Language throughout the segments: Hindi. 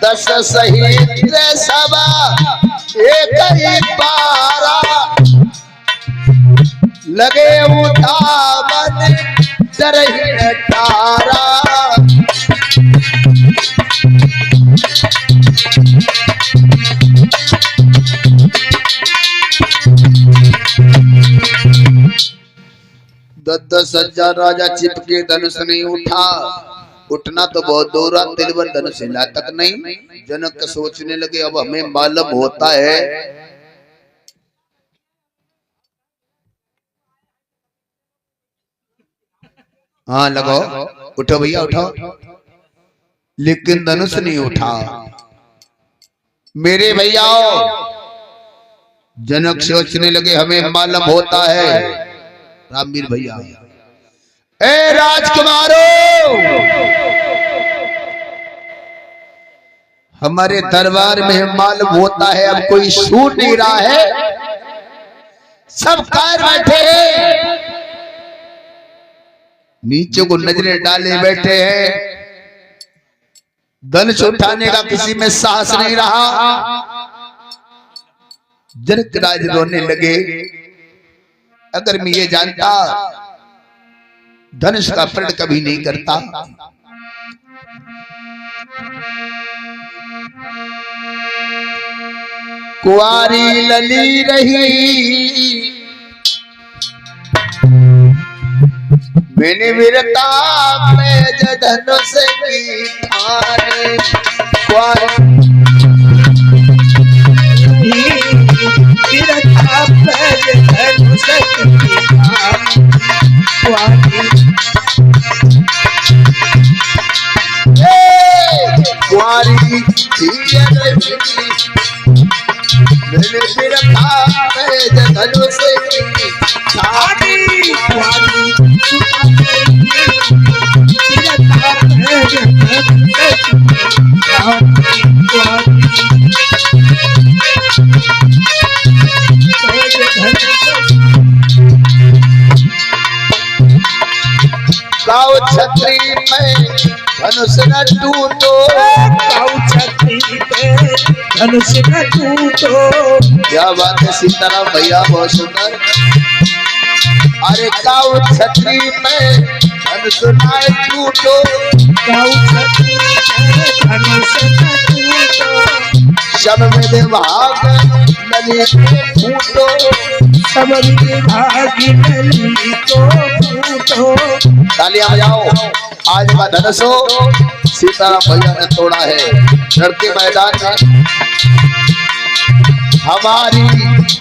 10 शहीद सभा एक ही पारा लगे उठावन डरही अठारा दस 10,000 राजा चिपके धनुष नहीं उठा। उठना तो बहुत दूर, तिलवर धनुष हिला तक नहीं। जनक सोचने लगे अब हमें मालूम होता है हाँ लगाओ, उठो भैया उठो, लेकिन धनुष नहीं उठा। मेरे भैया जनक सोचने लगे हमें मालूम होता है। रामवीर भैया, ए राजकुमारों, हमारे दरबार में मालूम होता है अब कोई सूर नहीं रहा है, सब कार बैठे हैं, नीचे को नजरें डाले बैठे हैं, धनुष उठाने का किसी में साहस नहीं रहा। जनक राज रोने लगे, अगर मैं ये जानता धनुष का प्रण कभी नहीं करता। कुंवारी लली रही मैंने वीरता में धनुष की ठानी। वीरता में धनुष की कुंवारी मैंने वीरता में धनुष की ठानी। गाँव छत्री में धनुष न टूटो, गाँव छत्री में धनुष न टूटो। क्या बात है सीताराम भैया, बहुत सुंदर। अरे गाँव छत्री में धनुष न टूटो, गाँव छत्री में धनुष न टूटो। सब में भाग नली को फूटो, सब में भाग नली को फूटो। तालियां बजाओ, आज का धनुष सीताराम भैया ने तोड़ा है। लड़के मैदान में हमारी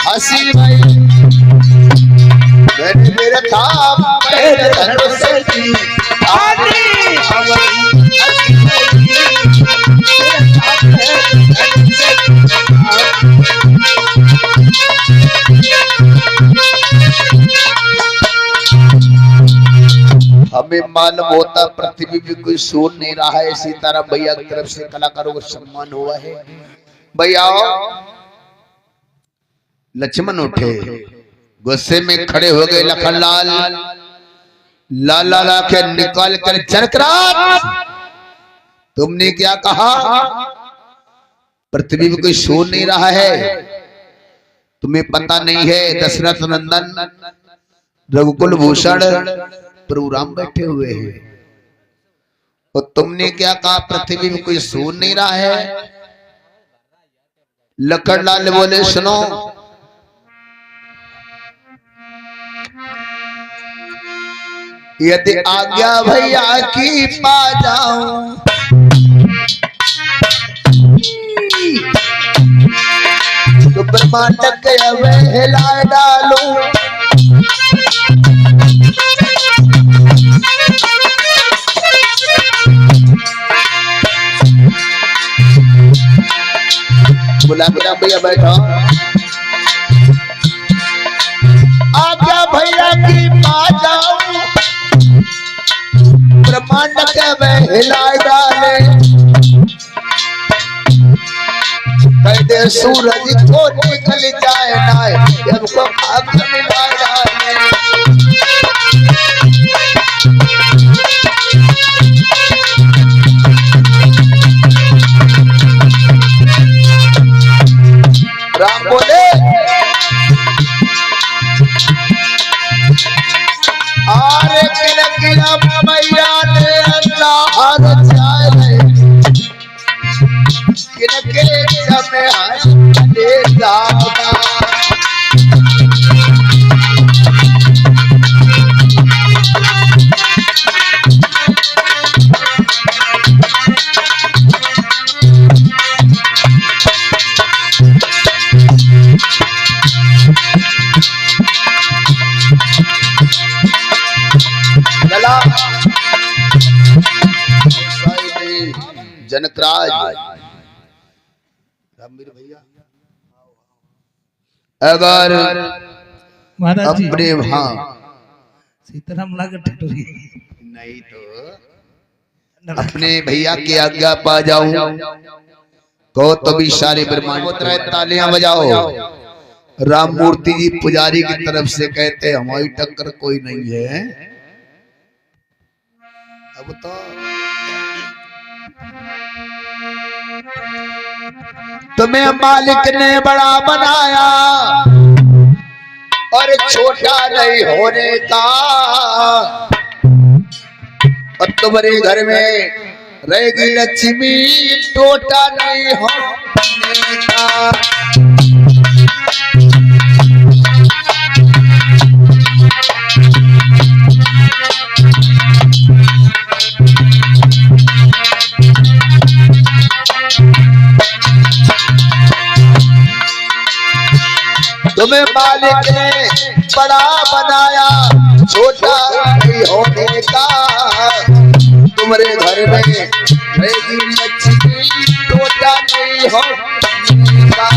हंसी भाई मैंने मेरे काम पहले धनुष की आनी। हमारी हंसी हमें मालूम होता पृथ्वी भी कोई सुन नहीं रहा है। सीताराम भैया की तरफ से कलाकारों को सम्मान हुआ है। भैया लक्ष्मण उठे, गुस्से में खड़े हो गए। लखनलाल लाला ला के निकाल कर चरकरात, तुमने क्या कहा? पृथ्वी में कोई सुन नहीं रहा है, तुम्हें पता नहीं है दशरथ नंदन रघुकुल भूषण प्रभु राम बैठे हुए हैं, और तुमने क्या कहा पृथ्वी में कोई सुन नहीं रहा है? लखनलाल बोले सुनो, यदि आज्ञा भैया की पा जाऊं तो ब्रह्मांड के अवहेला डालूं। बुला के भैया बैठो, आज्ञा भैया की पा जाऊं ब्रह्मांड के अवहेला डाले। कहते सूरज को निकल जाए ना सबको खाक मिला डाले। किनके समय हंसने जावा जनकराज रामवीर भैया अगर अपने हाँ सीताराम लागत नहीं तो अपने भैया की आज्ञा पा जाऊं को तो भी सारे ब्रह्मांड तालियां बजाओ। राम मूर्ति जी पुजारी की तरफ से कहते हमारी टक्कर कोई नहीं है। अब तो तुम्हें मालिक ने बड़ा बनाया और छोटा नहीं होने का। और तुम्हारे घर में रहेगी लक्ष्मी टोटा नहीं होने का। तुम्हें मालिक ने बड़ा बनाया छोटा नहीं होने का। तुम्हारे घर में रहेगी लक्ष्मी टोटा नहीं होने का।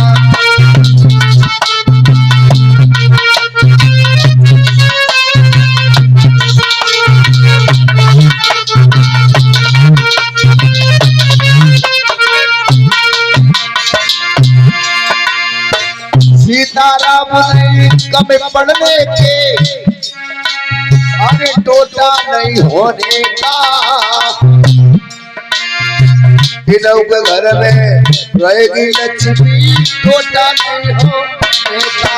सीताराम नहीं कम पढ़ने के अरे टोटा नहीं होने का। इनों के घर में रहेगी लक्ष्मी टोटा नहीं होने का।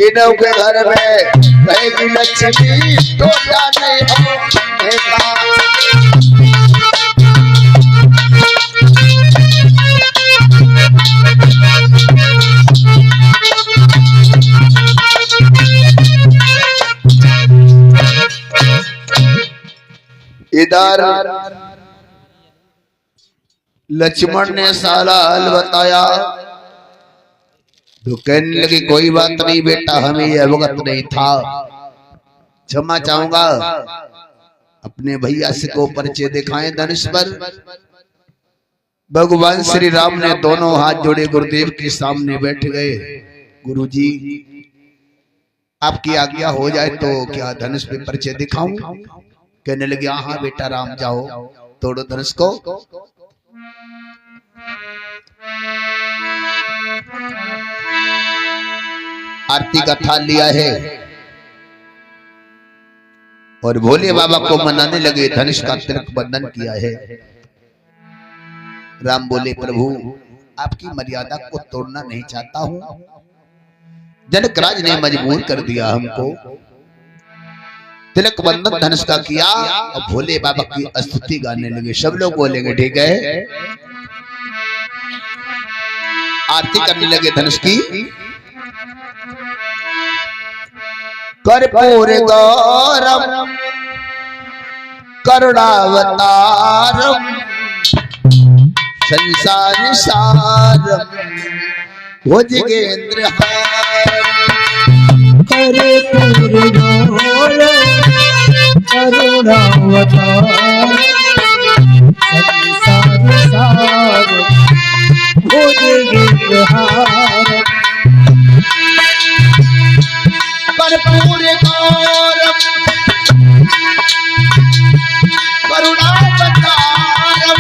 इनों के घर में रहेगी लक्ष्मी टोटा नहीं होने का। इधर लक्ष्मण ने सारा हल बताया तो कहने लगी कोई बात नहीं बेटा हमें यह अवगत नहीं था क्षमा चाहूंगा। अपने भैया से को परिचय दिखाएं धनुष पर। भगवान श्री राम ने दोनों हाथ जोड़े गुरुदेव के सामने बैठ गए। गुरुजी आपकी आज्ञा हो जाए तो क्या धनुष पे परिचय दिखाऊं। कहने लगे हाँ बेटा राम जाओ तोड़ो धनुष को। आरती का थाल लिया है और भोले बाबा को मनाने लगे। धनुष का तिलक बंधन किया है। राम बोले प्रभु आपकी मर्यादा को तोड़ना नहीं चाहता हूं। जनकराज ने मजबूर कर दिया हमको। तिलक बंधन धनुष का किया और भोले बाबा की स्तुति गाने लगे। सब लोग बोलेंगे ठीक है। आरती करने लगे धनुष की। कर्पूर गौरम करुणावतारम संसार सारम भुजगेंद्रहारम। कर्पूर गौरम करुणावतारम संसार सारम भुजगेंद्रहारम। कर्पूर गौरम करुणावतारम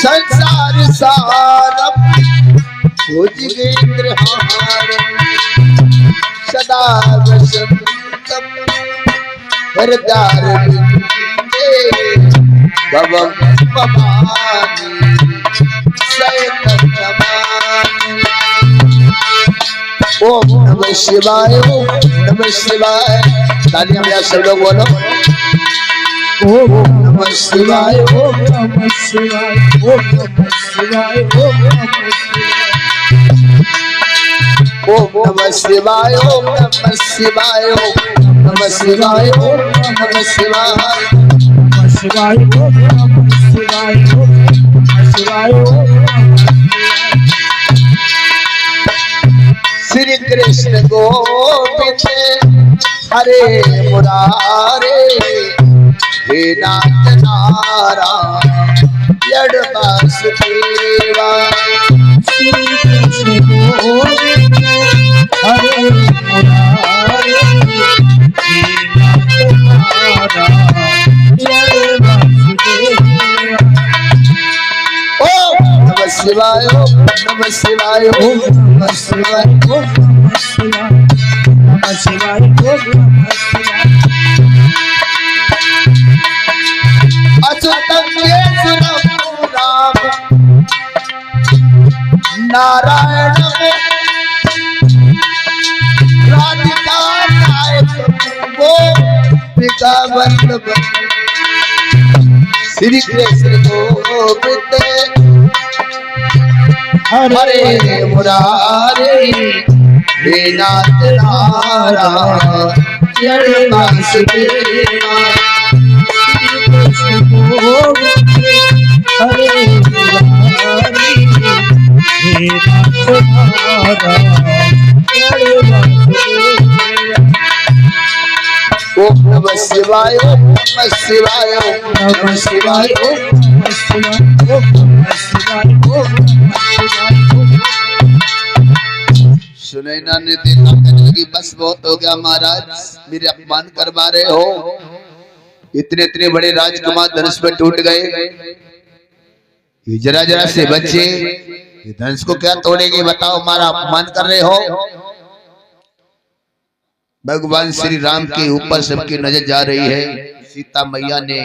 संसार सारम भुजगेंद्रहारम। सदा वसंतम हृदयारविंदे भवं भवानी शयन ओम नमः शिवाय, ओम नमः शिवाय। तालियां बजा सब लोग बोलो। ओम नमः शिवाय, ओम नमः शिवाय, ओम नमः शिवाय, ओम नमः शिवाय। ओम नमः शिवाय, ओम नमः शिवाय, ओम नमः शिवाय, ओम नमः शिवाय। नमः शिवाय, ओम नमः शिवाय, ओम नमः शिवाय, ओम नमः शिवाय। श्री कृष्ण गोविंद हरे मुरारे, हे नाथ नारायण वासुदेवा। श्री कृष्ण गोविंद हरे मुरारे, हे नाथ नारायण वासुदेवा। ओम नमः शिवाय, ओम नमः शिवाय, ओम नमः शिवाय। ओम नमः शिवाय, नमः शिवाय, ओम नमः शिवाय। अच्युतं केशवं राम नारायणं राधिका नायकं गोपिका वल्लभं। श्री कृष्ण गोविंद हरे मुरारे, हे नाथ नारायण वासुदेवा। कृष्ण गोविंद हरे मुरारी, हे नाथ नारायण वासुदेवा। ओम नमः शिवाय, ओम नमः शिवाय, ओम नमः शिवाय, ओम नमः शिवाय, ओम नमः शिवाय, ओम नमः शिवाय। सुनैना ने देखा, कहने लगी बस बहुत हो गया महाराज, मेरे अपमान करवा रहे हो। इतने इतने बड़े राजकुमार धनुष में टूट गए, ये जरा जरा से बच्चे ये धनुष को क्या तोड़ेंगे बताओ, हमारा अपमान कर रहे हो। भगवान श्री राम के ऊपर सबकी नजर जा रही है। सीता मैया ने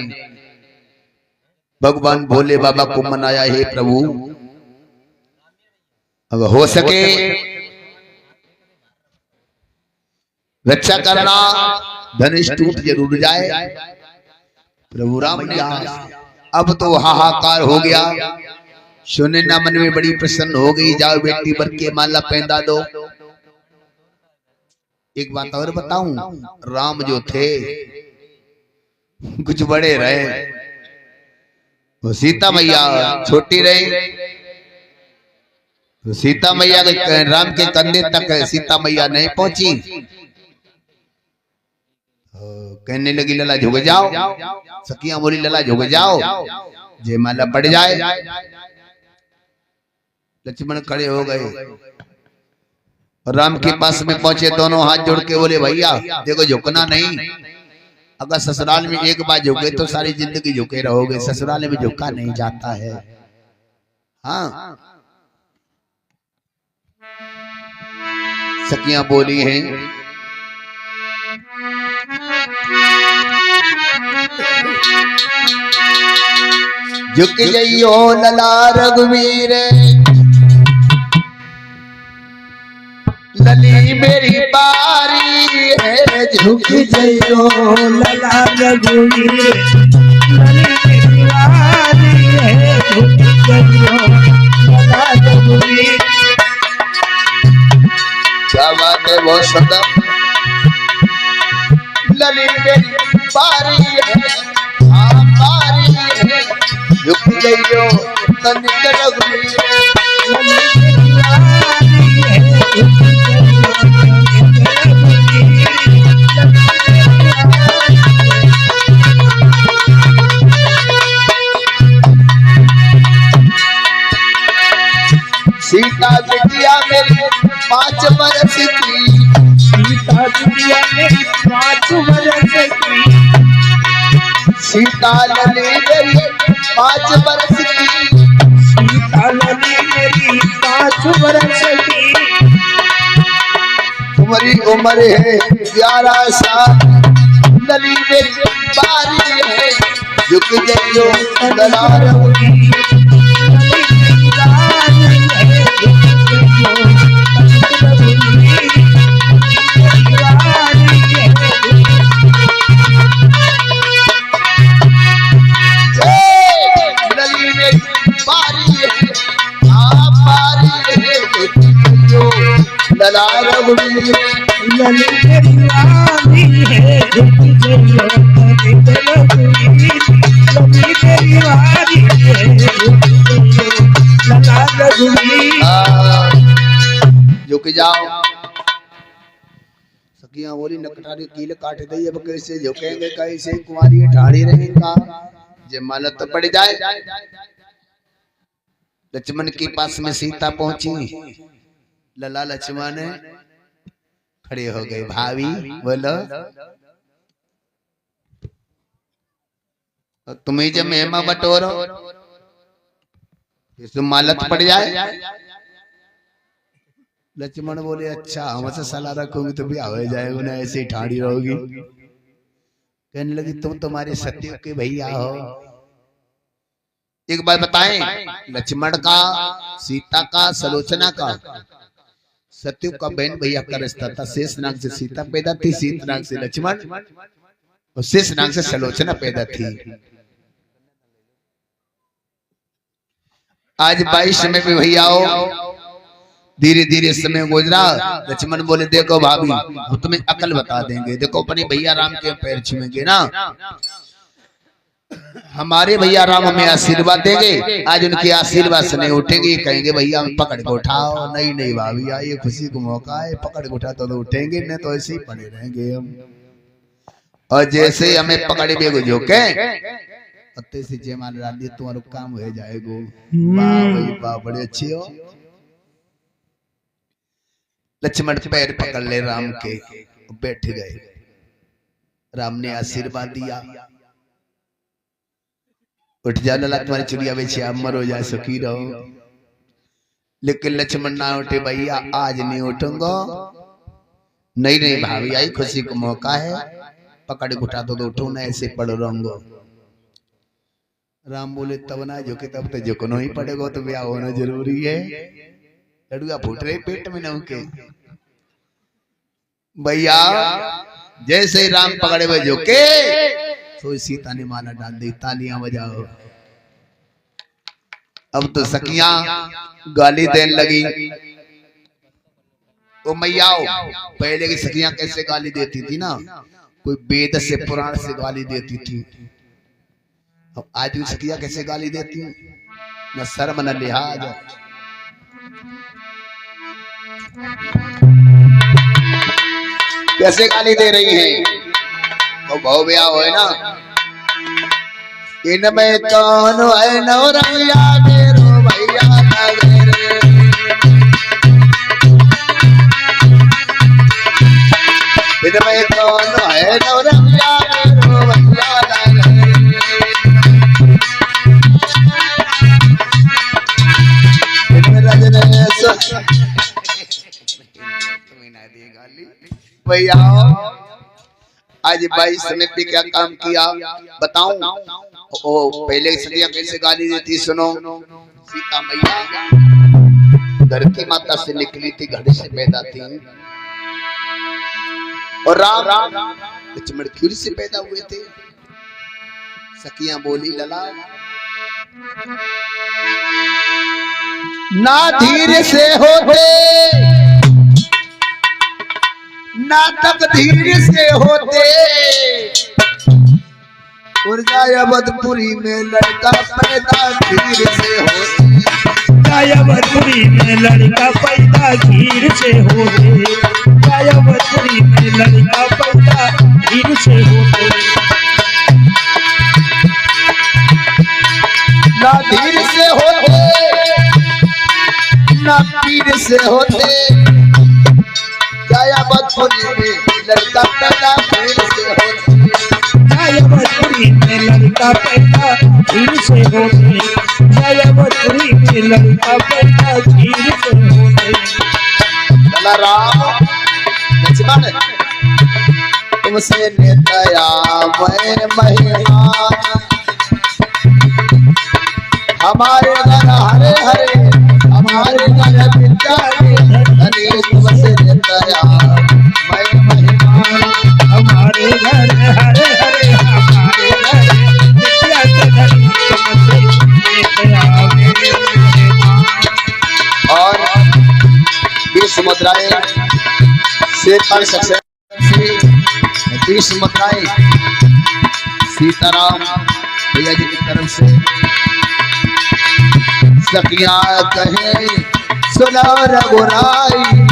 भगवान भोले बाबा को मनाया, हे प्रभु अगर हो सके रक्षा करना, धनुष टूट जरूर जाए। प्रभु राम ने अब तो हाहाकार हो गया। सुनैना मन में बड़ी प्रसन्न हो गई, जाओ बेटी बर के माला पहना दो। एक बात और बताऊं, राम जो थे कुछ बड़े रहे, वो सीता मैया छोटी रही। तो सीता मैया राम के कंधे तक सीता मैया नहीं पहुंची। कहने लगी लला झुक जाओ, सखियां बोली लला झुक जाओ, जयमाला पड़ जाए। लक्ष्मण खड़े हो गए और राम के पास में पहुंचे, दोनों हाथ जोड़ के बोले भैया देखो झुकना नहीं, अगर ससुराल में एक बार झुके तो सारी जिंदगी झुके रहोगे, ससुराल में झुका नहीं जाता है। हाँ सखियां बोली हैं, झुक जइयो लला रघुवीर, लली मेरी बारी है, झुक जइयो लला रघुवीर, लली मेरी बारी है, झुक जइयो लला रघुवीर। क्या बात है, बहुत सुंदर। लली मेरी बारी है, हाँ बारी है, झुक जइयो तनिक रघुवीर, लली मेरी बारी है, झुक जइयो तनिक रघुवीर। सीता बिटिया मेरी 5 बरस की, सीता बिटिया मेरी 5 बरस की, सीता लली मेरी 5 बरस की, सीता लली मेरी 5 बरस की। तुम्हारी उम्र है 11 साल, लली मेरी बारी है, झुक जइयो लला रघुवीर, लली मेरी बारी है, झुक जइयो तनिक रघुवीर। लला रघुवीर लली तेरी वाली है झुक जइयो तनिक रघुवीर लली तेरी वाली है झुक जइयो लला रघुवीर झुक जाओ। सखियां बोली नकटारी कील काट दई अब कैसे झुकेंगे कैसे कुंवारी ठाड़ी रहेगा जे मालत पड़ जाए। लक्ष्मण के पास में सीता पहुंची लला लक्ष्मण खड़े हो गए भाभी बोलो तुम्हें जब मेहमा बटोरो इसमें मालत पड़ जाए। लक्ष्मण बोले अच्छा हमसे सलाह रखोगी तो भी हो जाएगा ना ऐसे ही ठाड़ी रहोगी। कहने लगी तुम तुम्हारे सत्य के भैया हो। एक बात बताएं लक्ष्मण का सीता का सलोचना का सत्यु का बहन भैया का रिश्ता था। शेष नाग से सीता पैदा थी शीत नाग से लक्ष्मण और शेष नाग से सलोचना पैदा थी। आज 22 में भी भैया हो धीरे धीरे समय गुजरा। लक्ष्मण बोले देखो भाभी हम तुम्हें अकल बता देंगे। देखो अपने भैया राम के पैर छुएंगे ना हमारे भैया राम हमें आशीर्वाद देंगे। आज उनके आशीर्वाद से नहीं उठेंगे कहेंगे भैया हम पकड़ के उठाओ। नहीं नहीं भाभी ये खुशी का मौका है पकड़ के उठा तो उठेंगे नहीं तो ऐसे ही पड़े रहेंगे हम। और जैसे ही हमें पकड़े बेगो झोंके पत्ते से जयमाल डाल दिए तुम्हारा काम हो जाएगा। वाह भाई वाह बड़े अच्छे हो। लक्ष्मण पैर पकड़ ले राम के बैठ गए। राम ने आशीर्वाद दिया उठ जा लला तुम्हारी चुड़िया बेचे आप मरो जाए सुखी रहो। लेकिन लक्ष्मण ना उठे भैया आज नहीं उठूंगा। नहीं नहीं भाभी आई खुशी का मौका है पकड़ उठा तो उठू ना ऐसे पड़ रहूंगा। राम बोले तब ना झुके तब तो झुकना ही पड़ेगा तो ब्याह होना जरूरी है। लड़ुआ फूट रहे पेट में नौके भैया जैसे ही राम पकड़े हुए झुके तो सीता ने माला डाल दी। तालियां बजाओ। अब तो सखियां गाली देने लगी। ओ मैया पहले की सखियां कैसे गाली देती थी ना कोई वेद से पुराण से गाली देती थी। अब आज भी सखियां कैसे गाली देती न शर्म न लिहाज। कैसे गाली दे रही है तो भाव ब्याह हो ना इनमें कौन है नवरंगिया मेरो भैया नगरे। इनमें कौन है नवरंगिया मेरो भैया नगरे। इनमें रजनेश भैया आज 22 समय पे क्या काम किया बताऊं। ओ पहले सदियां कैसे गाली देती सुनो। सीता मैया धरती माता से निकली थी घर से पैदा थी और राम लक्ष्मण फिर से पैदा हुए थे। सखियां बोली लला ना धीरे से होते ना तकदीर से होते और जायवतपुरी में लड़का पैदा धीर से होते। जायवतपुरी में लड़का पैदा धीर से होते। जायवतपुरी में लड़का पैदा धीर से होते। ना धीर से होते ना पीर से होते। जायवतपुरी में लड़का पैदा धीर से होते। जायवतपुरी में लड़का पैदा धीर से होते। जायवतपुरी में लड़का पैदा धीर से होते। लला राम लक्ष्मण तुमसे नितया मैं महिमान हमारे घर हरे हरे हमारे घर बिचारे धनी तुमसे नितया मैं महिमान हमारे घर हरे हरे हमारे घर बिचारे धनी तुमसे नितया। और 20 मुद्राएं श्वेत सक्सेस 20 मुद्राएं सीताराम भैया जी की तरफ से। सखिया कहे सुना रघुराई